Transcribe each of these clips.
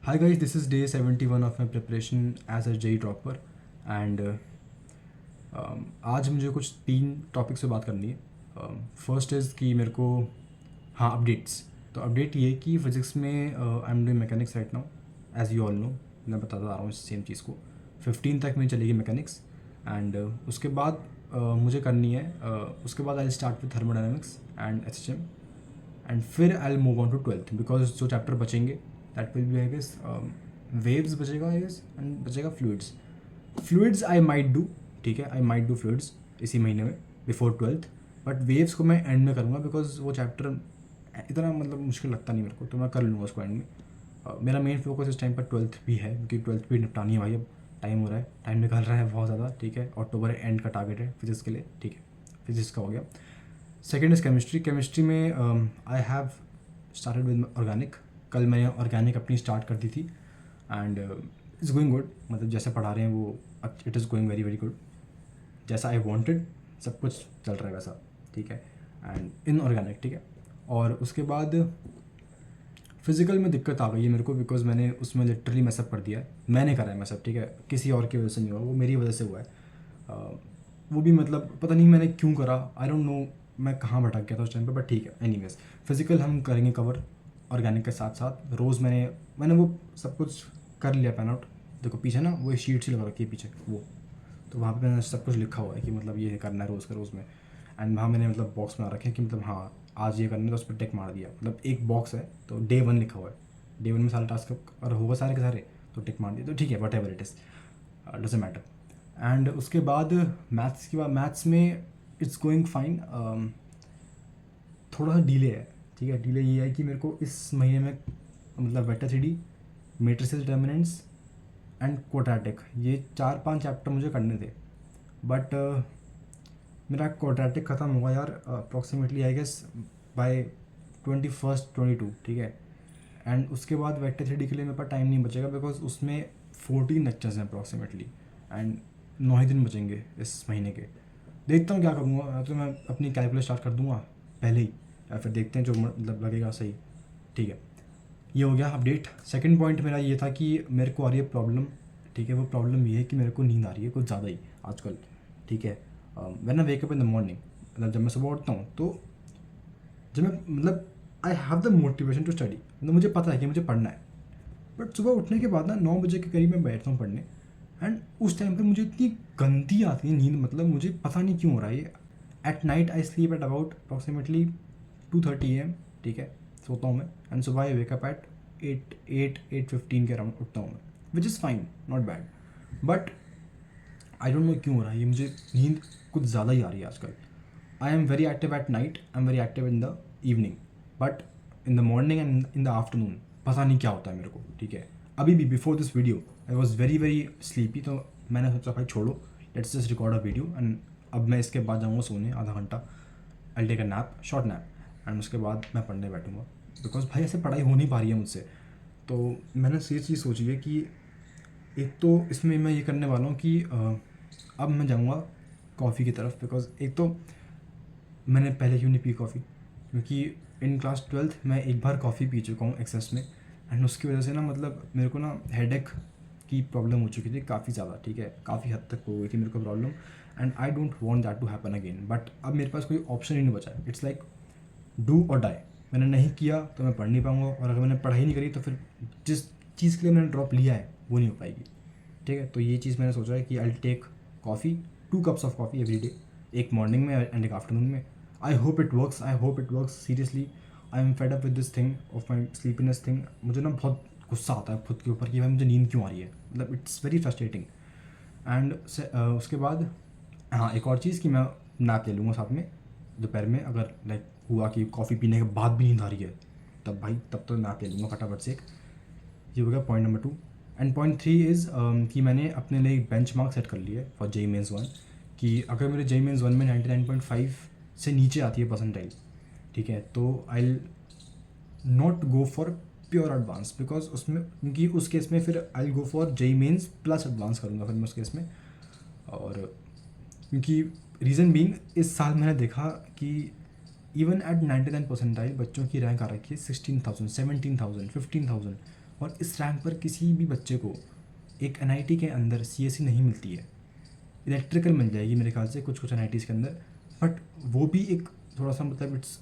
Hi guys, this is day 71 of my preparation as a JEE dropper and आज मुझे कुछ 3 topics पे बात करनी है। फर्स्ट इज़ कि मेरे को हाँ अपडेट्स। तो अपडेट ये कि फिज़िक्स में I am doing mechanics right now, as you all know. मैं बताता आ रहा हूँ इस सेम चीज़ को। 15 तक मेरी चलेगी मैकेनिक्स एंड उसके बाद मुझे करनी है उसके बाद I start with thermodynamics and HHM and फिर I move on to 12th because जो चैप्टर बचेंगे that will be I guess waves बचेगा आई गेस एंड बचेगा फ्लूइड्स आई माइट डू। ठीक है, आई माइट डू फ्लूइड्स इसी महीने में बिफोर 12th, बट वेव्स को मैं एंड में करूँगा बिकॉज वो चैप्टर इतना मतलब मुश्किल लगता नहीं मेरे को, तो मैं कर लूँगा उसको एंड में। मेरा मेन फोकस इस टाइम पर 12th भी है क्योंकि 12th भी निपटानी है भाई। अब टाइम हो रहा है, टाइम निकल रहा है बहुत ज़्यादा। ठीक है, अक्टूबर एंड का टारगेट है फिजिक्स के लिए। ठीक है, फिजिक्स का हो गया। सेकेंड इज़ केमिस्ट्री में I have started with organic. कल मैंने ऑर्गेनिक अपनी स्टार्ट कर दी थी एंड इट्स गोइंग गुड। मतलब जैसे पढ़ा रहे हैं वो it is going very very good. जैसा आई वांटेड सब कुछ चल रहा है वैसा। ठीक है, एंड इन ऑर्गेनिक। ठीक है, और उसके बाद फिज़िकल में दिक्कत आ गई है मेरे को बिकॉज मैंने उसमें लिटरली मैसअप कर दिया है। मैंने करा है मैसअप, ठीक है, किसी और की वजह से नहीं हुआ, वो मेरी वजह से हुआ है। वो भी मतलब पता नहीं मैंने क्यों करा, आई डोंट नो मैं कहाँ भटक गया था उस टाइम पे, बट ठीक है। एनीवेज फिज़िकल हम करेंगे कवर ऑर्गेनिक के साथ साथ। रोज़ मैंने वो सब कुछ कर लिया पैन आउट। देखो पीछे ना वो शीट सी लगा रखी है पीछे वो, तो वहाँ पे मैंने सब कुछ लिखा हुआ है कि मतलब ये करना है रोज़ का रोज़ में। एंड वहाँ मैंने मतलब बॉक्स बना रखे हैं कि मतलब हाँ आज ये करना है, तो उस पर टिक मार दिया। मतलब एक बॉक्स है तो डे 1 लिखा हुआ है, डे 1 में सारे टास्क और होगा सारे के सारे, तो टिक मार दिया। तो ठीक है, what ever it is, doesn't matter. And उसके बाद मैथ्स के बाद मैथ्स में इट्स गोइंग फाइन। थोड़ा सा डिले है। ठीक है, डिले ये है कि मेरे को इस महीने में मतलब vector three, matrices, determinants and quadratic, ये 4-5 चैप्टर मुझे करने थे। बट मेरा क्वाड्रेटिक ख़त्म हुआ यार approximately I guess bye 21st 22। ठीक है, एंड उसके बाद वेक्टर थ्री के लिए मेरे पास टाइम नहीं बचेगा बिकॉज उसमें 14 लेक्चर्स हैं अप्रॉक्सीमेटली एंड 9 ही दिन बचेंगे इस महीने के। देखता हूँ क्या करूँगा, या तो मैं अपनी कैलकुलेट स्टार्ट कर दूँगा पहले ही, या फिर देखते हैं जो मतलब लगेगा सही। ठीक है, ये हो गया अपडेट। सेकंड पॉइंट मेरा ये था कि मेरे को आ रही है प्रॉब्लम। ठीक है, वो प्रॉब्लम ये है कि मेरे को नींद आ रही है कुछ ज़्यादा ही आजकल। ठीक है, when I wake up in the morning, मतलब जब मैं सुबह उठता हूँ तो जब मैं मतलब I have the motivation to study, मतलब मुझे पता है कि मुझे पढ़ना है, बट सुबह उठने के बाद ना 9 बजे के करीब मैं बैठता हूँ पढ़ने एंड उस टाइम पर मुझे इतनी गंदी आती है नींद, मतलब मुझे पता नहीं क्यों हो रहा है ये। At night I sleep at about approximately 2:30 AM। ठीक है, सोता हूँ मैं एंड सुबह आई वेकअप एट 8:15 के अराउंड उठता हूँ मैं, which is fine, not bad. But I don't know क्यों हो रहा है ये, मुझे नींद कुछ ज़्यादा ही आ रही है आजकल। I am very active at night, I am very active in the evening, but in the morning and in the afternoon पता नहीं क्या होता है मेरे को। ठीक है, अभी भी before this video I was very very sleepy, तो मैंने सोचा भाई छोड़ो, let's just record a video and अब मैं इसके बाद जाऊँगा सोने आधा घंटा। I take a nap, short nap, and उसके बाद मैं पढ़ने बैठूँगा बिकॉज भाई ऐसे पढ़ाई हो नहीं पा रही है मुझसे। तो मैंने ये चीज़ सोची है कि एक तो इसमें मैं ये करने वाला हूँ कि अब मैं जाऊँगा कॉफ़ी की तरफ, बिकॉज एक तो मैंने पहले क्यों नहीं पी कॉफ़ी, क्योंकि इन क्लास 12th मैं एक बार कॉफ़ी पी चुका हूँ एक्सेस में एंड उसकी वजह से ना मतलब मेरे को ना हेडेक की प्रॉब्लम हो चुकी थी काफ़ी ज़्यादा। ठीक है, काफ़ी हद तक हो गई थी मेरे को problem and I don't want that to happen again. But अब मेरे पास कोई ऑप्शन ही नहीं बचा है, it's like do or die. मैंने नहीं किया तो मैं पढ़ नहीं पाऊँगा, और अगर मैंने पढ़ाई नहीं करी तो फिर जिस चीज़ के लिए मैंने ड्रॉप लिया है वो नहीं हो पाएगी। ठीक है, तो ये चीज़ मैंने सोचा है कि I take coffee, 2 cups of coffee every day, एक मॉर्निंग में एंड एक आफ्टरनून में। I hope it works, I hope it works seriously. I am fed up with this thing of my sleepiness thing. मुझे ना बहुत गुस्सा आता है खुद के ऊपर कि भाई मुझे नींद क्यों आ रही है, मतलब इट्स वेरी फ्रस्ट्रेटिंग। एंड उसके बाद हाँ एक और चीज़ कि मैं नैप ले लूँगा साथ में दोपहर में, अगर लाइक हुआ कि कॉफ़ी पीने के बाद भी नींद आ रही है तब भाई तब तो नैप ले लूँगा फटाफट से एक। ये हो गया point number 2। And point 3 is कि मैंने अपने लिए एक बेंच मार्क सेट कर लिया है फॉर JEE Mains 1 कि अगर मेरे JEE Mains 1 में 99.5 से नीचे आती है परसेंटाइल, ठीक है, तो I not go for pure advance, because उसमें क्योंकि उस केस में फिर I go for JEE Mains plus advance करूँगा फिर मैं उस केस में। और क्योंकि रीज़न बीइंग इस साल मैंने देखा कि इवन एट 99 परसेंटाइल बच्चों की रैंक आ रखी है 16,000, 17,000, 15,000। और इस रैंक पर किसी भी बच्चे को एक एनआईटी के अंदर सीएससी नहीं मिलती है। इलेक्ट्रिकल मिल जाएगी मेरे ख्याल से कुछ कुछ एनआईटीज़ के अंदर, बट वो भी एक थोड़ा सा मतलब इट्स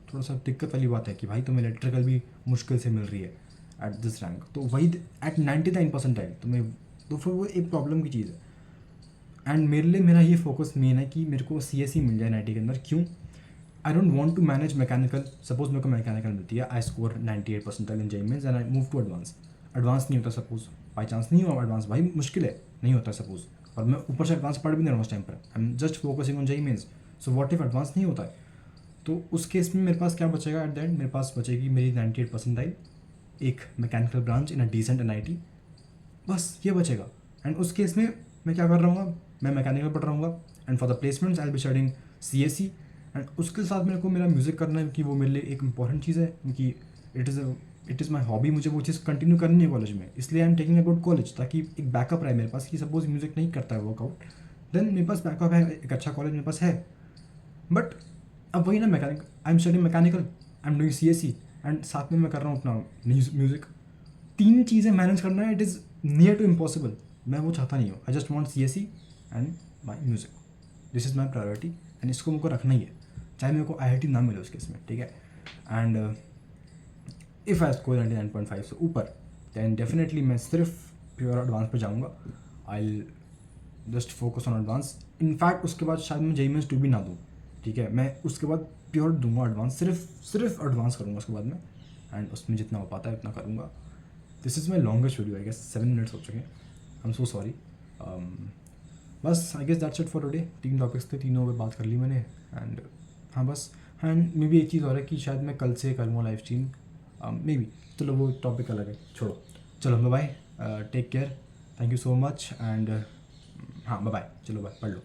थोड़ा सा दिक्कत वाली बात है कि भाई तुम्हें इलेक्ट्रिकल भी मुश्किल से मिल रही है एट दिस रैंक, तो वही एट 99% तुम्हें, तो फिर वो एक प्रॉब्लम की चीज़ है। एंड मेरे लिए मेरा ये फोकस मेन है कि मेरे को सीएससी मिल जाए एनआईटी के अंदर। क्यों? I don't want to manage mechanical. Suppose मेरे को मैकेनिकल मिलती है, I score 98% in JEE mains and I move to advance. Advance नहीं होता सपोज, बाई चांस नहीं हुआ एडवांस, भाई मुश्किल है, नहीं होता सपोज, और मैं ऊपर से एडवांस पढ़ भी नहीं रहा हूँ उस टाइम पर, I am just focusing on JEE mains. So what if advance नहीं होता है, तो उस केस में मेरे पास क्या बचेगा एट द एंड? मेरे पास बचेगी मेरी 98 परसेंटाइल, एक mechanical branch in a decent NIT, बस ये बचेगा। एंड उस केस में मैं क्या कर रहा हूँ, मैं मैकेनिकल पढ़ रहा हूँ and for the placements I will be studying CSC. And उसके साथ मेरे को मेरा म्यूज़िक करना है कि वो मेरे लिए एक इंपॉर्टेंट चीज़ है, क्योंकि इट इज़ माई हॉबी, मुझे वो चीज़ कंटिन्यू करनी है कॉलेज में, इसलिए I am taking a good college, ताकि एक बैकअप रहे मेरे पास कि सपोज म्यूज़िक नहीं करता है वर्कआउट, देन मेरे पास बैकअप है, एक अच्छा कॉलेज मेरे पास है। बट अब वही ना, mechanic I am studying mechanical, I am doing CSC, and साथ में मैं कर रहा हूँ अपना म्यूज़िक। तीन चीज़ें मैनेज करना है, it is near to impossible. मैं वो चाहता नहीं हूँ, I just want CSC and my music, this is my priority, and इसको मुझको रखना ही है, चाहे मेरे को आईआईटी ना मिले उसके इसमें, ठीक है। एंड इफ़ आई स्कोर 99.5 से ऊपर, दैन डेफिनेटली मैं सिर्फ प्योर एडवांस पे जाऊँगा। I just focus on advance. In fact उसके बाद शायद मैं जेईई मेंस 2 भी ना दूँ, ठीक है, मैं उसके बाद प्योर दूंगा एडवांस, सिर्फ एडवांस करूँगा उसके बाद में, एंड उसमें जितना हो पाता है उतना करूँगा। This is my longest video, I guess 7 minutes हो चुके हैं, आई एम सो सॉरी। बस I guess that's it for today. 3 topics थे, तीनों पे बात कर ली मैंने। एंड हाँ बस, एंड मे बी एक चीज़ और है कि शायद मैं कल से करूँगा लाइव स्ट्रीम, मे बी, चलो वो टॉपिक अलग है, छोड़ो। चलो bye bye, take care, thank you so much, and हाँ बाय बाय, चलो बाय, पढ़ लो।